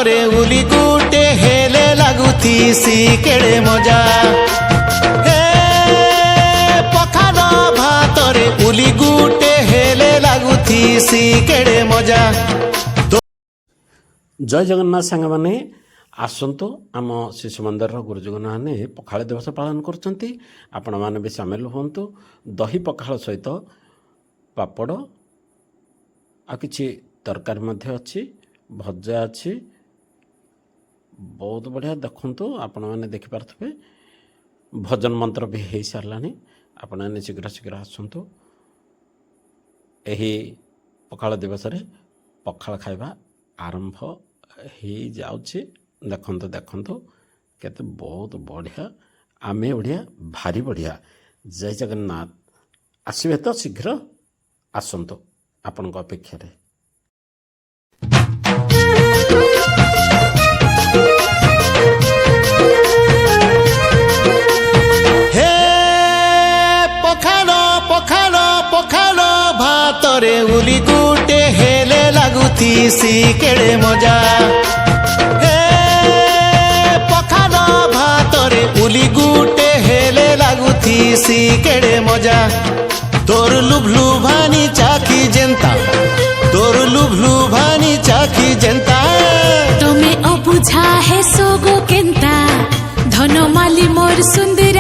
ଭାତରେ ଉଲି ଗୁଟେ ହେଲେ ଲାଗୁଥିସି କେଡ଼େ ମଜା। ହେ ପଖାଳ ଭାତରେ ଉଲି ଗୁଟେ ହେଲେ ଲାଗୁଥିସି କେଡ଼େ ମଜା। ଜୟ ଜଗନ୍ନାଥ ସାଙ୍ଗମାନେ ଆସନ୍ତୁ ଆମ ଶିଶୁ ମନ୍ଦିରର ଗୁରୁଜନମାନେ ପଖାଳ ଦିବସ ପାଳନ କରୁଛନ୍ତି। ଆପଣମାନେ ବି ସାମିଲ ହୁଅନ୍ତୁ। ଦହି ପଖାଳ ସହିତ ପାପଡ଼ ଆଉ କିଛି ତରକାରୀ ମଧ୍ୟ ଅଛି, ଭଜା ଅଛି, ବହୁତ ବଢ଼ିଆ। ଦେଖନ୍ତୁ ଆପଣମାନେ ଦେଖିପାରୁଥିବେ ଭଜନ ମନ୍ତ୍ର ବି ହେଇସାରିଲାଣି। ଆପଣମାନେ ଶୀଘ୍ର ଶୀଘ୍ର ଆସନ୍ତୁ। ଏହି ପଖାଳ ଦିବସରେ ପଖାଳ ଖାଇବା ଆରମ୍ଭ ହେଇଯାଉଛି। ଦେଖନ୍ତୁ ଦେଖନ୍ତୁ କେତେ ବହୁତ ବଢ଼ିଆ। ଆମେ ବଢ଼ିଆ, ଭାରି ବଢ଼ିଆ। ଜୟ ଜଗନ୍ନାଥ। ଆସିବେ ତ ଶୀଘ୍ର ଆସନ୍ତୁ ଆପଣଙ୍କ ଅପେକ୍ଷାରେ। ହେ ପଖାଳ ପଖାଳ ପଖାଳ ଭାତରେ ଉଲି ଗୁଟେ ହେଲେ ଲାଗୁଥିସି କେଡ଼େ ମଜା। ହେ ପଖାଳ ଭାତରେ ଉଲି ଗୁଟେ ହେଲେ ଲାଗୁଥିସି କେଡ଼େ ମଜା। ତୋର ଲୁଭଲୁ ଭାନି ଚାଖି ଯେନ୍ତା, ତୋର ଲୁଭଲୁ ଭାନି ଚାଖି ଯେନ୍ତା। তুমি অবুঝা হে সোগো কেন্তা ধন মালি মোর সুন্দর